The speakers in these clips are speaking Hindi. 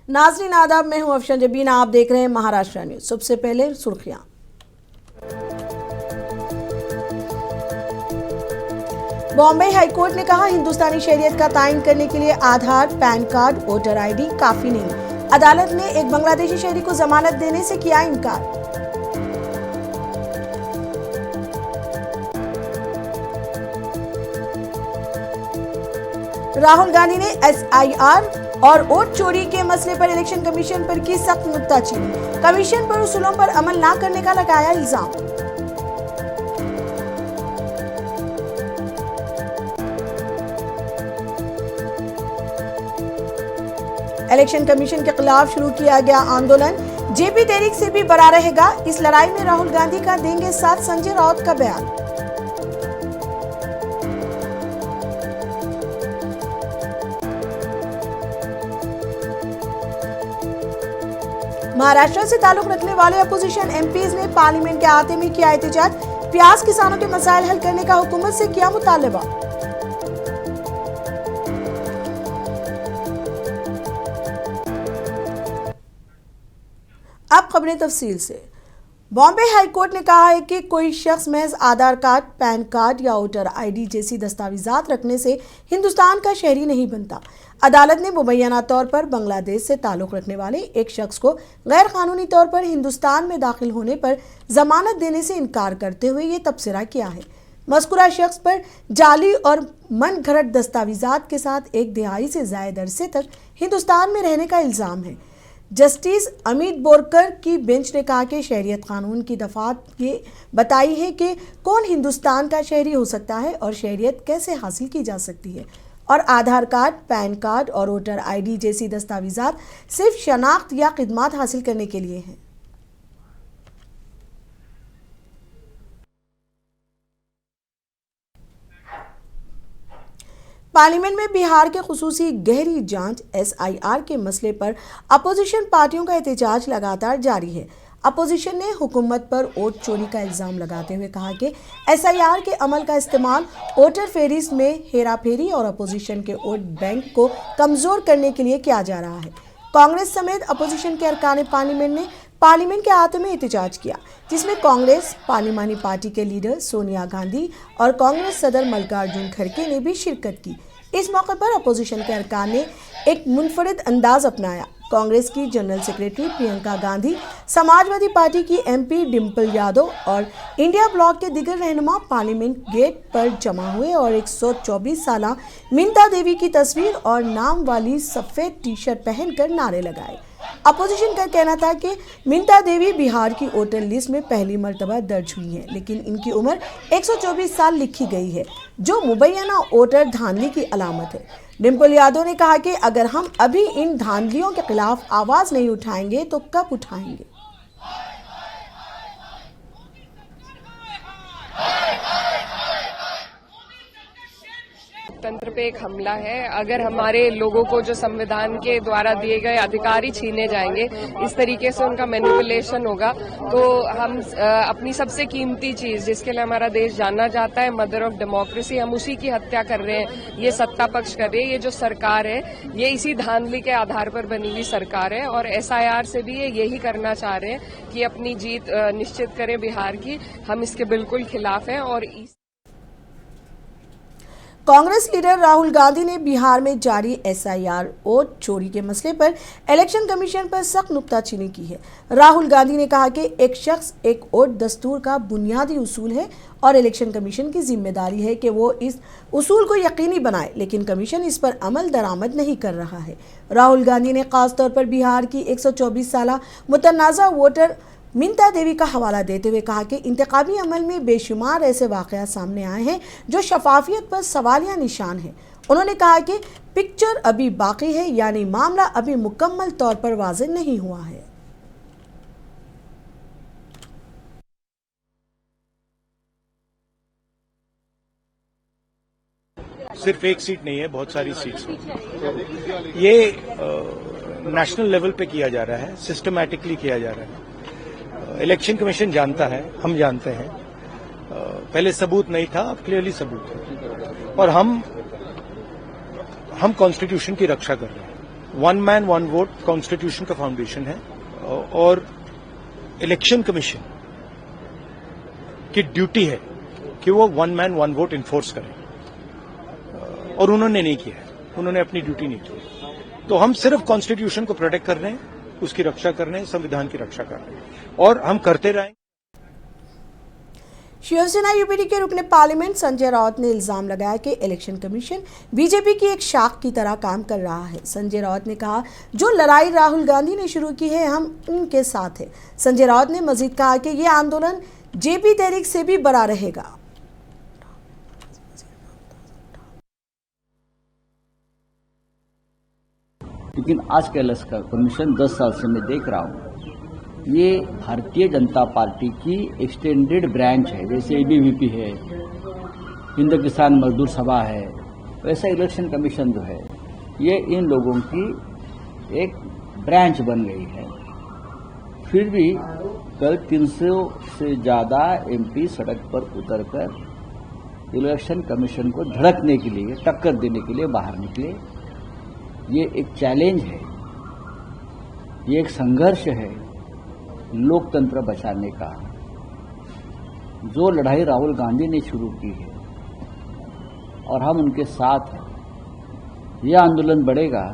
नाजरीन आदाब, मैं हूं अफशन जबीना। आप देख रहे हैं महाराष्ट्र न्यूज। सबसे पहले सुर्खियां। बॉम्बे हाईकोर्ट ने कहा, हिंदुस्तानी शरीयत का तायन करने के लिए आधार, पैन कार्ड, वोटर आईडी काफी नहीं। अदालत ने एक बांग्लादेशी शहरी को जमानत देने से किया इनकार। राहुल गांधी ने SIR और वोट चोरी के मसले पर इलेक्शन कमीशन पर की सख्त नुक्ताचीनी। कमीशन पर उसूलों पर अमल न करने का लगाया इल्जाम। इलेक्शन कमीशन के खिलाफ शुरू किया गया आंदोलन, जेपी तहरीक से भी बड़ा रहेगा। इस लड़ाई में राहुल गांधी का देंगे साथ, संजय राउत का बयान। महाराष्ट्र से ताल्लुक रखने वाले अपोजिशन MPs ने पार्लियामेंट के आते में किया एहतजाज। प्याज किसानों के मसाइल हल करने का हुकूमत से किया मुतालबा। अब खबरें तफसील से। बॉम्बे हाईकोर्ट ने कहा है कि कोई शख्स महज आधार कार्ड, पैन कार्ड या वोटर ID जैसी दस्तावेजात रखने से हिंदुस्तान का शहरी नहीं बनता। अदालत ने मुबैना तौर पर बांग्लादेश से ताल्लुक रखने वाले एक शख्स को गैर कानूनी तौर पर हिंदुस्तान में दाखिल होने पर जमानत देने से इनकार करते हुए ये तबसरा किया है। मज़कूरा शख्स पर जाली और मन घड़त दस्तावेजात के साथ एक दिहाई से ज़ायद अरसे तक हिंदुस्तान में रहने का इल्ज़ाम है। जस्टिस अमित बोरकर की बेंच ने कहा कि शहरियत कानून की दफात ये बताई है कि कौन हिंदुस्तान का शहरी हो सकता है और शहरियत कैसे हासिल की जा सकती है, और आधार कार्ड, पैन कार्ड और वोटर ID जैसी दस्तावेजात सिर्फ शनाख्त या खिदमात हासिल करने के लिए हैं। पार्लियामेंट में बिहार के खुसूसी गहरी जांच SIR के मसले पर अपोजिशन पार्टियों का एहतजाज लगातार जारी है। अपोजिशन ने हुकूमत पर वोट चोरी का इल्ज़ाम लगाते हुए कहा कि SIR के अमल का इस्तेमाल वोटर फेहरिस्त में हेरा फेरी और अपोजिशन के वोट बैंक को कमज़ोर करने के लिए किया जा रहा है। कांग्रेस समेत अपोजिशन के अरकान पार्लियामेंट ने पार्लियामेंट के आते में एहतजाज किया, जिसमें कांग्रेस पार्लिमानी पार्टी के लीडर सोनिया गांधी और कांग्रेस सदर मल्लिकार्जुन खड़गे ने भी शिरकत की। इस मौके पर अपोजिशन के अरकान ने एक मुनफरिद अंदाज अपनाया। कांग्रेस की general secretary Priyanka Gandhi, Samajwadi party की MP डिम्पल यादव और इंडिया ब्लॉक के दिगर रहनुमा पार्लियामेंट गेट पर जमा हुए और 124 साला मिंता देवी की तस्वीर और नाम वाली सफ़ेद टी-शर्ट पहनकर नारे लगाए। अपोजिशन का कहना था कि मिंता देवी बिहार की वोटर लिस्ट में पहली मर्तबा दर्ज हुई हैं, लेकिन इनकी उम्र 124 साल लिखी गई है, जो मुबैना वोटर धांधली की अलामत है। डिम्पल यादव ने कहा कि अगर हम अभी इन धांधलियों के खिलाफ आवाज़ नहीं उठाएंगे तो कब उठाएंगे। तंत्र पे एक हमला है। अगर हमारे लोगों को जो संविधान के द्वारा दिए गए अधिकार ही छीने जाएंगे, इस तरीके से उनका मैनिपुलेशन होगा, तो हम अपनी सबसे कीमती चीज जिसके लिए हमारा देश जाना जाता है, मदर ऑफ डेमोक्रेसी, हम उसी की हत्या कर रहे हैं। ये सत्ता पक्ष कर रही है। ये जो सरकार है, ये इसी धांधली के आधार पर बनी हुई सरकार है और SIR से भी ये यही करना चाह रहे हैं कि अपनी जीत निश्चित करें बिहार की। हम इसके बिल्कुल खिलाफ हैं। और कांग्रेस लीडर राहुल गांधी ने बिहार में जारी SIR वोट चोरी के मसले पर इलेक्शन कमीशन पर सख्त नुक्ताचीनी की है। राहुल गांधी ने कहा कि एक शख्स एक वोट दस्तूर का बुनियादी उसूल है और इलेक्शन कमीशन की जिम्मेदारी है कि वो इस उसूल को यकीनी बनाए, लेकिन कमीशन इस पर अमल दरामद नहीं कर रहा है। राहुल गांधी ने खास तौर पर बिहार की 124 साला मुतनाज़ा वोटर मिंता देवी का हवाला देते हुए कहा कि इंतखाबी अमल में बेशुमार ऐसे वाक़यात सामने आए हैं जो शफाफियत पर सवालिया निशान है। उन्होंने कहा कि पिक्चर अभी बाकी है, यानी मामला अभी मुकम्मल तौर पर वाज़ेह नहीं हुआ है। सिर्फ एक सीट नहीं है, बहुत सारी सीट्स। ये नेशनल लेवल पे किया जा रहा है, सिस्टमैटिकली किया जा रहा है। इलेक्शन कमीशन जानता है, हम जानते हैं। पहले सबूत नहीं था, अब क्लियरली सबूत है और हम कॉन्स्टिट्यूशन की रक्षा कर रहे हैं। One man one vote constitution का फाउंडेशन है और इलेक्शन कमीशन की ड्यूटी है कि वो one man one vote enforce करें और उन्होंने नहीं किया है, उन्होंने अपनी ड्यूटी नहीं की। तो हम सिर्फ कॉन्स्टिट्यूशन को प्रोटेक्ट कर रहे हैं, उसकी रक्षा कर रहे हैं, संविधान की रक्षा कर रहे हैं और हम करते रहेंगे। शिवसेना यूपीटी के रुकने पार्लियामेंट संजय राउत ने इल्जाम लगाया कि इलेक्शन कमीशन बीजेपी की एक शाख की तरह काम कर रहा है। संजय राउत ने कहा, जो लड़ाई राहुल गांधी ने शुरू की है हम उनके साथ हैं। संजय राउत ने मजीद कहा कि यह आंदोलन जेपी तहरीक से भी बड़ा रहेगा। लेकिन आज का इलेक्शन कमीशन 10 साल से मैं देख रहा हूँ, ये भारतीय जनता पार्टी की एक्सटेंडेड ब्रांच है। जैसे एबीवीपी है, हिंद किसान मजदूर सभा है, वैसा इलेक्शन कमीशन जो है ये इन लोगों की एक ब्रांच बन गई है। फिर भी कल 300 से ज़्यादा एमपी सड़क पर उतरकर इलेक्शन कमीशन को धड़कने के लिए, टक्कर देने के लिए बाहर निकले। ये एक चैलेंज है, ये एक संघर्ष है लोकतंत्र बचाने का। जो लड़ाई राहुल गांधी ने शुरू की है और हम उनके साथ हैं, यह आंदोलन बढ़ेगा।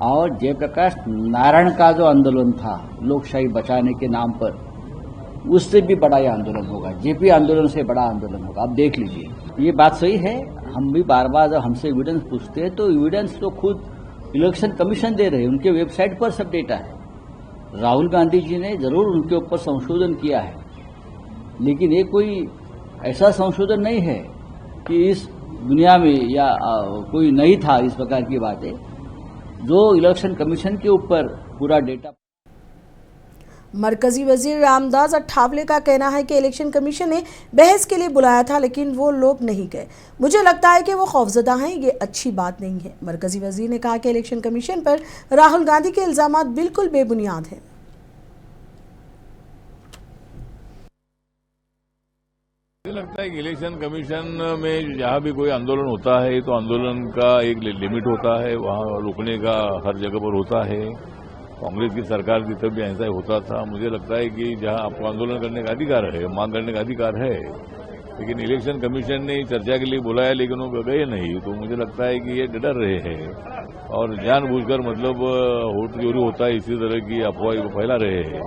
और जयप्रकाश नारायण का जो आंदोलन था लोकशाही बचाने के नाम पर, उससे भी बड़ा यह आंदोलन होगा। जेपी आंदोलन से बड़ा आंदोलन होगा। आप देख लीजिए, ये बात सही है। हम भी बार बार जब हमसे एविडेंस पूछते हैं तो एविडेंस तो खुद इलेक्शन कमीशन दे रहे हैं, उनके वेबसाइट पर सब डेटा है। राहुल गांधी जी ने जरूर उनके ऊपर संशोधन किया है, लेकिन ये कोई ऐसा संशोधन नहीं है कि इस दुनिया में या कोई नहीं था इस प्रकार की बातें। जो इलेक्शन कमीशन के ऊपर पूरा डेटा। मरकजी वजीर रामदास अठावले का कहना है कि इलेक्शन कमीशन ने बहस के लिए बुलाया था लेकिन वो लोग नहीं गए। मुझे लगता है कि वो खौफजदा हैं, ये अच्छी बात नहीं है। मरकजी वजीर ने कहा कि इलेक्शन कमीशन पर राहुल गांधी के इल्जामात बिल्कुल बेबुनियाद हैं। मुझे लगता है कि इलेक्शन कमीशन में जहाँ भी कोई आंदोलन होता है तो आंदोलन का एक लिमिट होता है, वहाँ रुकने का हर जगह पर होता है। कांग्रेस की सरकार की तब भी ऐसा ही होता था। मुझे लगता है कि जहां आपको आंदोलन करने का अधिकार है, मांग करने का अधिकार है, लेकिन इलेक्शन कमीशन ने चर्चा के लिए बुलाया लेकिन वो गए नहीं, तो मुझे लगता है कि ये डर रहे हैं और जानबूझकर मतलब वोट चोरी होता है इसी तरह की अफवाह फैला रहे हैं।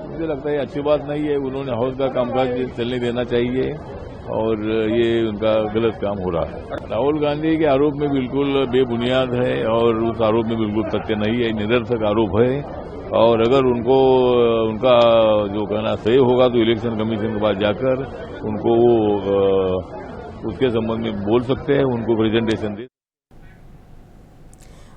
मुझे लगता है अच्छी बात नहीं है। उन्होंने हाउस का कामकाज चलने देना चाहिए और ये उनका गलत काम हो रहा है। राहुल गांधी के आरोप में बिल्कुल बेबुनियाद है और उस आरोप में बिल्कुल तथ्य नहीं है, निरर्थक आरोप है। और अगर उनको उनका जो कहना सही होगा तो इलेक्शन कमीशन के पास जाकर उनको उसके संबंध में बोल सकते हैं, उनको प्रेजेंटेशन दे।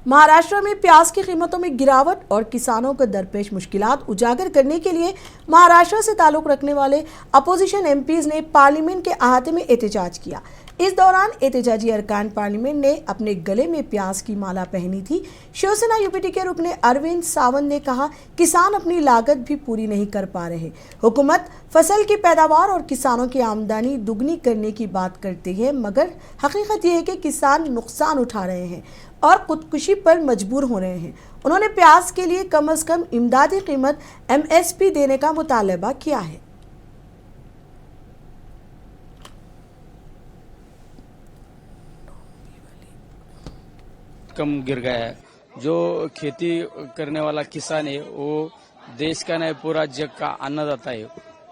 महाराष्ट्र में प्याज की कीमतों में गिरावट और किसानों को दरपेश मुश्किलात उजागर करने के लिए महाराष्ट्र से ताल्लुक रखने वाले अपोजिशन एमपीज ने पार्लियामेंट के अहाते में एहतजाज किया। इस दौरान एहतजाजी अरकान पार्लियामेंट ने अपने गले में प्याज की माला पहनी थी। शिवसेना यूपीटी के रुकने अरविंद सावंत ने कहा, किसान अपनी लागत भी पूरी नहीं कर पा रहे। हुकूमत फसल की पैदावार और किसानों की आमदनी दुगनी करने की बात करती है, मगर हकीकत यह है कि किसान नुकसान उठा रहे हैं और खुदकुशी पर मजबूर हो रहे हैं। उन्होंने प्याज के लिए कम से कम इमदादी कीमत MSP देने का मुतालबा किया है। कम गिर गया है। जो खेती करने वाला किसान है वो देश का नहीं पूरा जग का अन्नदाता है,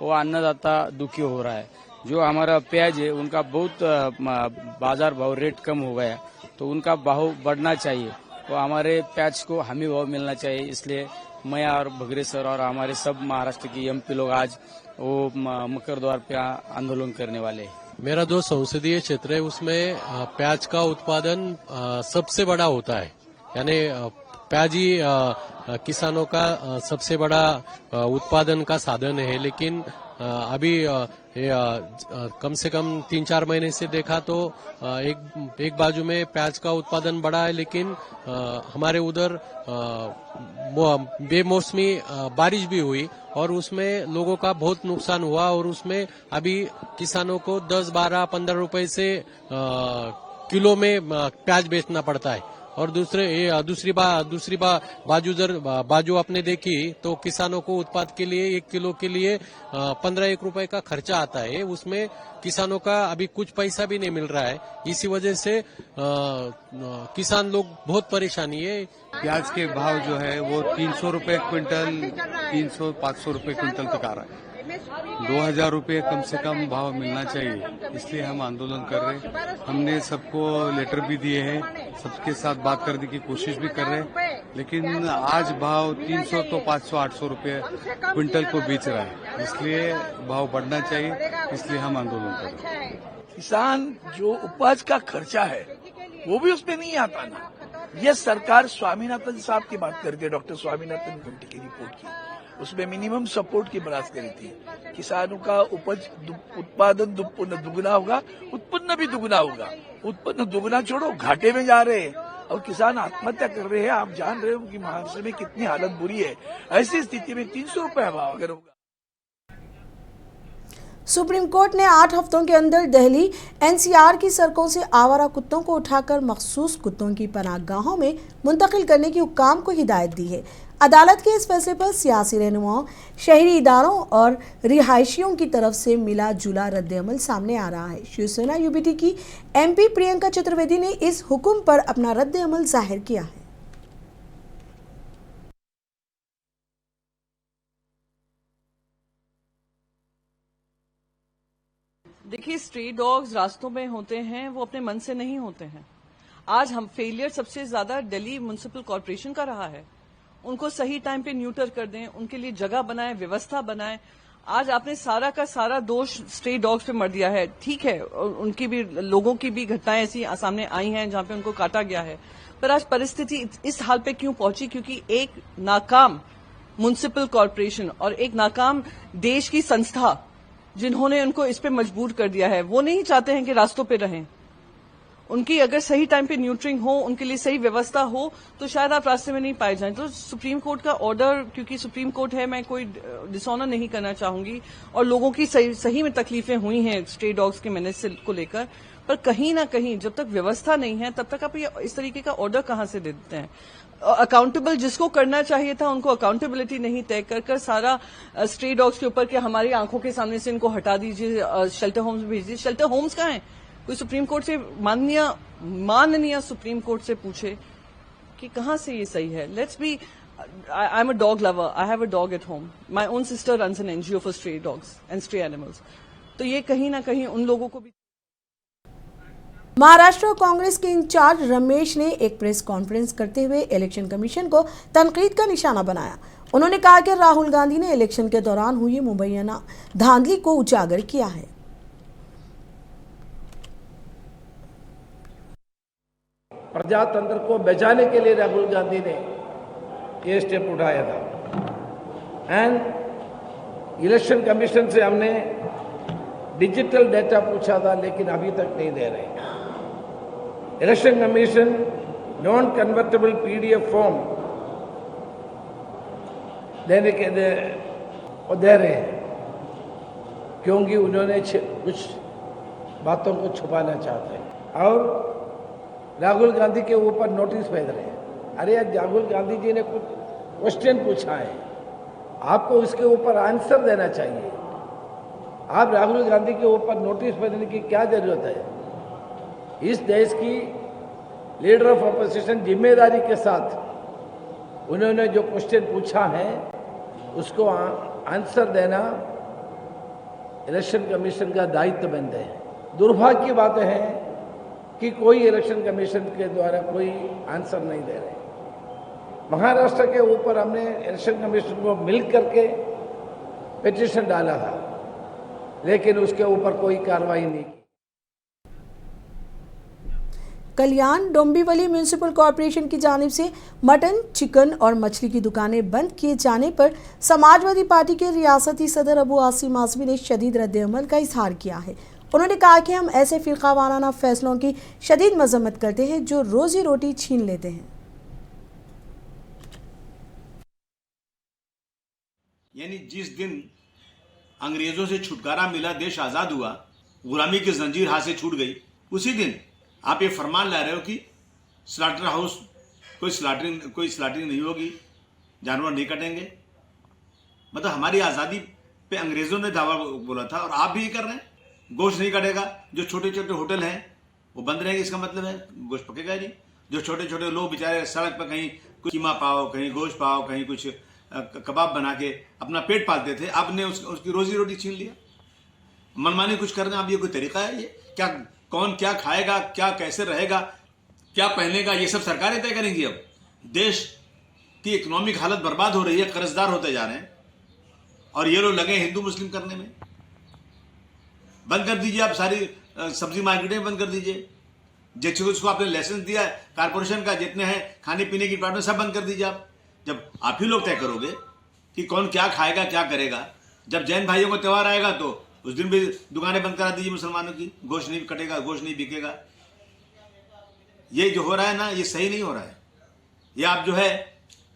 वो अन्नदाता दुखी हो रहा है। जो हमारा प्याज है उनका बहुत बाजार भाव रेट कम हो गया, तो उनका भाव बढ़ना चाहिए, तो हमारे प्याज को हमी भाव मिलना चाहिए। इसलिए मैं और भगरे सर और हमारे सब महाराष्ट्र के MP लोग आज वो मकर द्वार पे आंदोलन करने वाले हैं। मेरा जो संसदीय क्षेत्र है उसमें प्याज का उत्पादन सबसे बड़ा होता है, यानी प्याज ही किसानों का सबसे बड़ा उत्पादन का साधन है। लेकिन अभी कम से कम 3-4 महीने से देखा तो एक बाजू में प्याज का उत्पादन बढ़ा है, लेकिन हमारे उधर बेमौसमी बारिश भी हुई और उसमें लोगों का बहुत नुकसान हुआ और उसमें अभी किसानों को 10, 12, 15 रुपए से किलो में प्याज बेचना पड़ता है और दूसरी बाजू आपने देखी तो किसानों को उत्पाद के लिए 1 किलो के लिए 15 रुपए का खर्चा आता है। उसमें किसानों का अभी कुछ पैसा भी नहीं मिल रहा है। इसी वजह से किसान लोग बहुत परेशानी है। प्याज के भाव जो है वो 300 रुपए क्विंटल, 300-500 रुपए क्विंटल तक आ रहा है। 2000 रुपये कम से कम भाव मिलना चाहिए, इसलिए हम आंदोलन कर रहे हैं। हमने सबको लेटर भी दिए हैं, सबके साथ बात करने की कोशिश भी कर रहे हैं, लेकिन आज भाव 300 तो 500-800 रुपये क्विंटल को बेच रहा है, इसलिए भाव बढ़ना चाहिए, इसलिए हम आंदोलन कर रहे हैं। किसान जो उपज का खर्चा है वो भी उसमें नहीं आता ना। ये सरकार स्वामीनाथन साहब की बात करती है, डॉक्टर स्वामीनाथन कमेटी की रिपोर्ट की, उसमें मिनिमम सपोर्ट की बात करी थी। किसानों का उपज उत्पादन दुगुना होगा, उत्पन्न भी दुगुना होगा। उत्पन्न दुगुना छोड़ो, घाटे में जा रहे हैं और किसान आत्महत्या कर रहे हैं। आप जान रहे हो कि महाराष्ट्र में कितनी हालत बुरी है। ऐसी स्थिति में 300 रुपये भाव अगर होगा। सुप्रीम कोर्ट ने 8 हफ्तों के अंदर दिल्ली एनसीआर की सड़कों से आवारा कुत्तों को उठाकर मखसूस कुत्तों की पनाहगाहों में मुंतकिल करने की हुक्काम को हिदायत दी है। अदालत के इस फैसले पर सियासी रहनुमाओं, शहरी इदारों और रिहायशियों की तरफ से मिला जुला रद्द-ए-अमल सामने आ रहा है। शिवसेना यूबीटी की एमपी प्रियंका चतुर्वेदी ने इस हुक्म पर अपना रद्द-ए-अमल जाहिर किया है। देखिए, स्ट्रे डॉग्स रास्तों में होते हैं, वो अपने मन से नहीं होते हैं। आज हम फेलियर सबसे ज्यादा दिल्ली म्युनिसिपल कॉर्पोरेशन का रहा है। उनको सही टाइम पे न्यूटर कर दें, उनके लिए जगह बनाएं, व्यवस्था बनाएं। आज आपने सारा का सारा दोष स्ट्रे डॉग्स पे मर दिया है। ठीक है, उनकी भी, लोगों की भी घटनाएं ऐसी सामने आई हैं जहां पे उनको काटा गया है, पर आज परिस्थिति इस हाल पे क्यों पहुंची? क्योंकि एक नाकाम म्युनिसिपल कॉर्पोरेशन और एक नाकाम देश की संस्था जिन्होंने उनको इस पे मजबूर कर दिया है, वो नहीं चाहते हैं कि रास्तों पे रहें। उनकी अगर सही टाइम पे न्यूट्रिंग हो, उनके लिए सही व्यवस्था हो, तो शायद आप रास्ते में नहीं पाए जाएं। तो सुप्रीम कोर्ट का ऑर्डर, क्योंकि सुप्रीम कोर्ट है, मैं कोई डिसऑनर नहीं करना चाहूंगी, और लोगों की सही में तकलीफें हुई हैं स्ट्रे डॉग्स के मैनेज को लेकर, पर कहीं ना कहीं जब तक व्यवस्था नहीं है तब तक आप ये इस तरीके का ऑर्डर कहां से दे देते हैं? अकाउंटेबल जिसको करना चाहिए था उनको अकाउंटेबिलिटी नहीं तय कर सारा स्ट्रे डॉग्स के ऊपर कि हमारी आंखों के सामने से इनको हटा दीजिए, शेल्टर होम्स भेजिए। शेल्टर होम्स कहाँ हैं? कोई सुप्रीम कोर्ट से माननीय सुप्रीम कोर्ट से पूछे कि कहां से ये सही है। Let's be, I am a dog lover, I have a dog at home, my own sister runs an NGO for stray dogs and stray animals. तो ये कहीं ना कहीं उन लोगों को भी। महाराष्ट्र कांग्रेस के इंचार्ज रमेश ने एक प्रेस कॉन्फ्रेंस करते हुए इलेक्शन कमीशन को तनकीद का निशाना बनाया। उन्होंने कहा कि राहुल गांधी ने इलेक्शन के दौरान हुई मुबैना धांधली को उजागर किया है। प्रजातंत्र को बचाने के लिए राहुल गांधी ने ये स्टेप उठाया था। एंड इलेक्शन कमीशन से हमने डिजिटल डेटा पूछा था, लेकिन अभी तक नहीं दे रहे। Election commission non convertible PDF form देने के दे रहे हैं, क्योंकि उन्होंने कुछ बातों को छुपाना चाहते हैं और राहुल गांधी के ऊपर नोटिस भेज रहे हैं। अरे यार, राहुल गांधी जी ने कुछ क्वेश्चन पूछा है, आपको उसके ऊपर आंसर देना चाहिए। आप राहुल गांधी के ऊपर नोटिस भेजने की क्या जरूरत है? इस देश की लीडर ऑफ अपोजिशन जिम्मेदारी के साथ उन्होंने जो क्वेश्चन पूछा है उसको आंसर देना इलेक्शन कमीशन का दायित्व बनता है। दुर्भाग्य की बात है कि कोई इलेक्शन कमीशन के द्वारा कोई आंसर नहीं दे रहे। महाराष्ट्र के ऊपर हमने इलेक्शन कमीशन को मिल करके पिटीशन डाला था, लेकिन उसके ऊपर कोई कार्रवाई नहीं की। कल्याण डोंबिवली म्युनिसिपल कॉर्पोरेशन की जानिब से मटन, चिकन और मछली की दुकानें बंद किए जाने पर समाजवादी पार्टी के रियासती सदर अबू आसिम आजमी ने शदीद रद्द-ए-अमल का इजहार किया है। उन्होंने कहा कि हम ऐसे फिरकावाराना फैसलों की शदीद मजम्मत करते हैं जो रोजी रोटी छीन लेते हैं। यानी जिस दिन अंग्रेजों से छुटकारा मिला, देश आजाद हुआ, गुलामी की जंजीर हाथ से छूट गई, उसी दिन आप ये फरमान ला रहे हो कि स्लॉटर हाउस कोई स्लॉटरिंग नहीं होगी, जानवर नहीं कटेंगे। मतलब हमारी आज़ादी पे अंग्रेजों ने दावा बोला था और आप भी ये कर रहे हैं। गोश्त नहीं कटेगा, जो छोटे छोटे होटल हैं वो बंद रहेंगे, इसका मतलब है गोश्त पकेगा ही नहीं। जो छोटे छोटे लोग बेचारे सड़क पर कहीं कुछ कीमा पाव, कहीं गोश्त पाव, कहीं कुछ कबाब बना के अपना पेट पालते थे, आपने उसकी रोजी रोटी छीन लिया। मनमानी कुछ करना, अब ये कोई तरीका है? ये क्या, कौन क्या खाएगा, क्या कैसे रहेगा, क्या पहनेगा, ये सब सरकारें तय करेंगी। अब देश की इकोनॉमिक हालत बर्बाद हो रही है, कर्जदार होते जा रहे हैं और ये लोग लगे हिंदू मुस्लिम करने में। बंद कर दीजिए आप सारी सब्जी मार्केटें बंद कर दीजिए। जिसको आपने लाइसेंस दिया है कारपोरेशन का, जितने हैं खाने पीने की डिपार्टमेंट, सब बंद कर दीजिए आप। जब आप ही लोग तय करोगे कि कौन क्या खाएगा, क्या करेगा। जब जैन भाइयों का त्यौहार आएगा तो उस दिन भी दुकानें बंद करा दीजिए मुसलमानों की, गोश्त नहीं कटेगा, गोश्त नहीं बिकेगा। ये जो हो रहा है ना, ये सही नहीं हो रहा है। ये आप जो है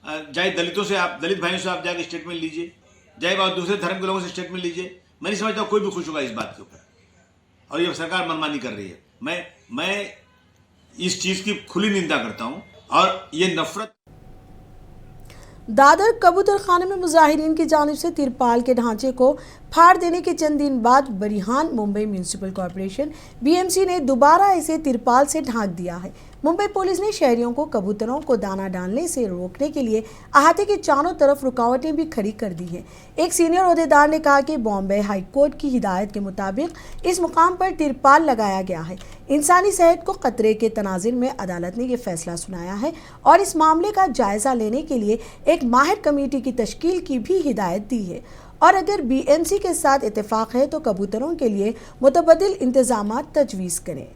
चाहे दलितों से, आप दलित भाइयों से आप जाके स्टेटमेंट लीजिए, चाहे आप दूसरे धर्म के लोगों से स्टेटमेंट लीजिए। मैं नहीं समझता कोई भी खुश होगा इस बात के ऊपर। और ये सरकार मनमानी कर रही है। मैं इस चीज की खुली निंदा करता हूं और ये नफरत। दादर कबूतर खाने में मुजाहिरीन की जानिब से तिरपाल के ढांचे को फाड़ देने के चंद दिन बाद बरिहान मुंबई म्यूनिसिपल कॉरपोरेशन BMC ने दोबारा इसे तिरपाल से ढांक दिया है। मुंबई पुलिस ने शहरियों को कबूतरों को दाना डालने से रोकने के लिए अहाते के चारों तरफ रुकावटें भी खड़ी कर दी हैं। एक सीनियर ओहदेदार ने कहा कि बॉम्बे हाई कोर्ट की हिदायत के मुताबिक इस मुकाम पर तिरपाल लगाया गया है। इंसानी सेहत को खतरे के तनाजिर में अदालत ने यह फैसला सुनाया है और इस मामले का जायजा लेने के लिए एक माहिर कमेटी की तश्कील की भी हिदायत दी है। और अगर BMC के साथ इत्तेफाक है तो कबूतरों के लिए मुतबदिल इंतजाम तजवीज़ करें।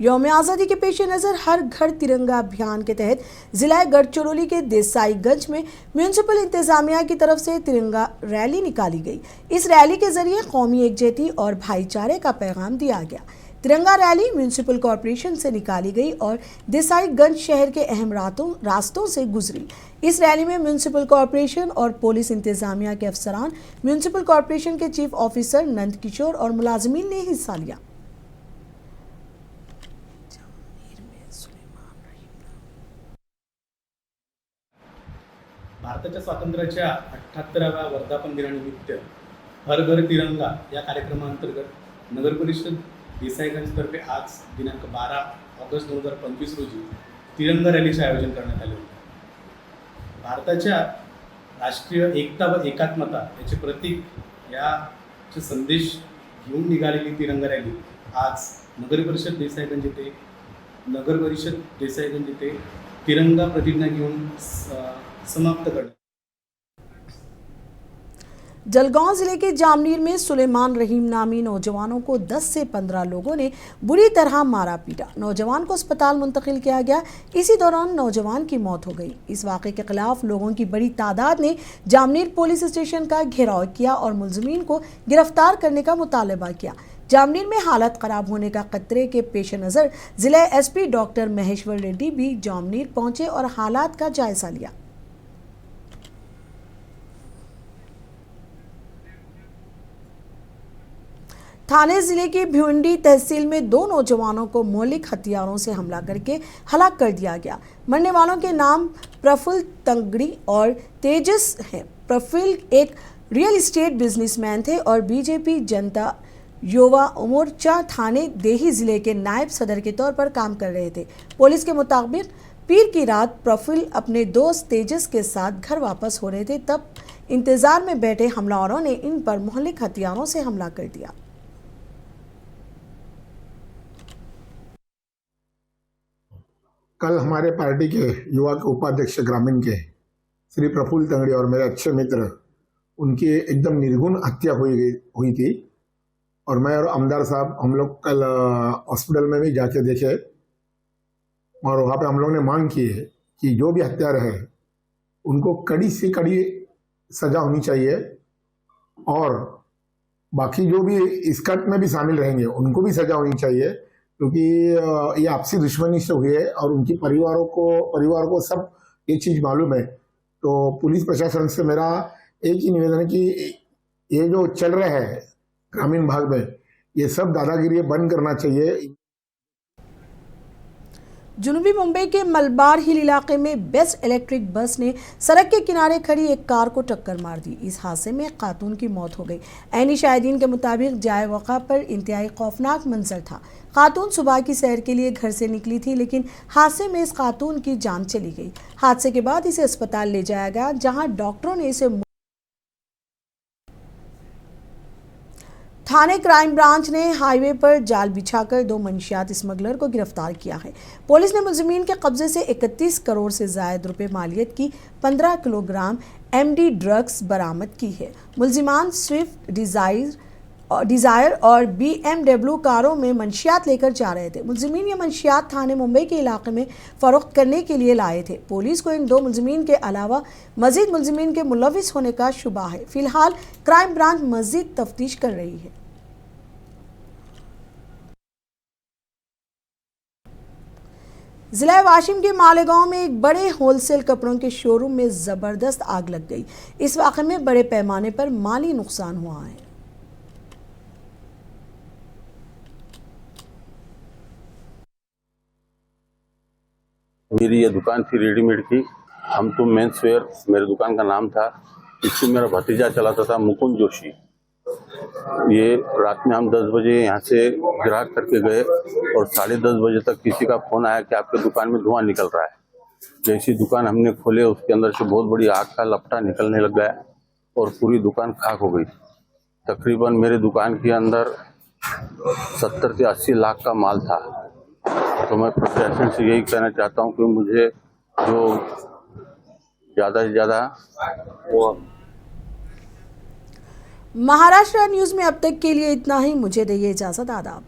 यौम आज़ादी के पेश नज़र हर घर तिरंगा अभियान के तहत ज़िला गढ़चिरौली के देसाईगंज में म्यूनिसिपल इंतज़ामिया की तरफ से तिरंगा रैली निकाली गई। इस रैली के जरिए कौमी एकजुटता और भाईचारे का पैगाम दिया गया। तिरंगा रैली म्यूनिसिपल कॉरपोरेशन से निकाली गई और देसाईगंज शहर के अहम रास्तों से गुजरी। इस रैली में म्यूनिसिपल कॉरपोरेशन और पुलिस इंतज़ामिया के अफसरान, म्यूनिसिपल कॉरपोरेशन के चीफ ऑफिसर नंद किशोर और मुलाजमीन ने हिस्सा लिया। भारताच्या स्वातंत्र्याच्या 78व्या वर्धापन दिनानिमित्त हर घर तिरंगा या कार्यक्रमांतर्गत नगर परिषद देसाईगंजतर्फे आज दिनांक 12 ऑगस्ट 2025 रोजी तिरंगा रॅलीचे आयोजन करण्यात आले होते। भारताच्या राष्ट्रीय एकता व एकात्मता याचे प्रतीक याचे संदेश घेऊन निघालेली तिरंगा रॅली आज नगर परिषद देसाईगंज येथे तिरंगा प्रतिज्ञा घेऊन समाप्त कर। जलगांव जिले के जामनीर में सुलेमान रहीम नामी नौजवानों को 10 से 15 लोगों ने बुरी तरह मारा पीटा। नौजवान को अस्पताल मुंतकिल किया गया। इसी दौरान नौजवान की मौत हो गई। इस वाक़े के खिलाफ लोगों की बड़ी तादाद ने जामनीर पुलिस स्टेशन का घेराव किया और मुलजिमीन को गिरफ्तार करने का मुतालबा किया। जामनीर में हालत खराब होने का खतरे के पेश नज़र जिला SP डॉक्टर महेश्वर रेड्डी भी जामनीर पहुंचे और हालात का जायजा लिया। थाने जिले की भिवंडी तहसील में 2 नौजवानों को मौलिक हथियारों से हमला करके हलाक कर दिया गया। मरने वालों के नाम प्रफुल्ल तंगड़ी और तेजस हैं। प्रफुल्ल एक रियल एस्टेट बिजनेसमैन थे और BJP जनता युवा मोर्चा थाने देही जिले के नायब सदर के तौर पर काम कर रहे थे। पुलिस के मुताबिक पीर की रात प्रफुल्ल अपने दोस्त तेजस के साथ घर वापस हो रहे थे, तब इंतजार में बैठे हमलावरों ने इन पर मौलिक हथियारों से हमला कर दिया। कल हमारे पार्टी के युवा के उपाध्यक्ष ग्रामीण के श्री प्रफुल्ल तंगड़ी और मेरे अच्छे मित्र उनकी एकदम निर्गुण हत्या हुई थी और मैं और आमदार साहब हम लोग कल हॉस्पिटल में भी जाके देखे और वहाँ पे हम लोग ने मांग की है कि जो भी हत्यारे हैं उनको कड़ी से कड़ी सजा होनी चाहिए और बाकी जो भी इस कट में भी शामिल रहेंगे उनको भी सजा होनी चाहिए, क्योंकि ये आपसी दुश्मनी से हुई है और उनकी परिवार को सब ये चीज़ मालूम है। तो पुलिस प्रशासन से मेरा एक ही निवेदन है कि ये जो चल रहा है ग्रामीण भाग में ये सब दादागिरी बंद करना चाहिए। जुनूबी मुंबई के मलबार हिल इलाके में बेस्ट इलेक्ट्रिक बस ने सड़क के किनारे खड़ी एक कार को टक्कर मार दी। इस हादसे में एक खातून की मौत हो गई। ऐनी शाहिदीन के मुताबिक जाए वक़ा पर इंतहाई खौफनाक मंजर था। खातून सुबह की सैर के लिए घर से निकली थी, लेकिन हादसे में इस खातून की जान चली गई। हादसे के बाद इसे अस्पताल ले जाया गया, जहां डॉक्टरों ने इसे थाने क्राइम ब्रांच ने हाईवे पर जाल बिछाकर 2 मंशियात स्मगलर को गिरफ्तार किया है। पुलिस ने मुलजिमीन के कब्जे से 31 करोड़ से ज्यादा रुपए मालियत की 15 किलोग्राम MD ड्रग्स बरामद की है। मुलजिमान स्विफ्ट डिजायर और BMW कारों में मंशियात लेकर जा रहे थे। मुलजिमीन ये मंशियात थाने मुंबई के इलाके में फरोख्त करने के लिए लाए थे। पुलिस को इन 2 मुलजिमीन के अलावा मजीद मुलजिमीन के मुलविस होने का शुबा है। फिलहाल क्राइम ब्रांच मजीद तफ्तीश कर रही है। जिला वाशिम के मालेगांव में एक बड़े होलसेल कपड़ों के शोरूम में जबरदस्त आग लग गई। इस वाक़े में बड़े पैमाने पर माली नुकसान हुआ है। मेरी ये दुकान थी रेडीमेड की। हम तो मेंस वेयर मेरे दुकान का नाम था। इसको मेरा भतीजा चलाता था, मुकुंद जोशी। ये रात में हम 10 बजे यहाँ से ग्राहक करके गए और 10:30 बजे तक किसी का फोन आया कि आपके दुकान में धुआं निकल रहा है। जैसी दुकान हमने खोले उसके अंदर से बहुत बड़ी आग का लपटा निकलने लग गया और पूरी दुकान खाक हो गई। तकरीबन मेरे दुकान के अंदर 70 से 80 लाख का माल था। तो मैं प्रशासन से यही कहना चाहता हूँ कि मुझे जो ज़्यादा से ज़्यादा वो। महाराष्ट्र न्यूज में अब तक के लिए इतना ही। मुझे दीजिए इजाजत। आदाब।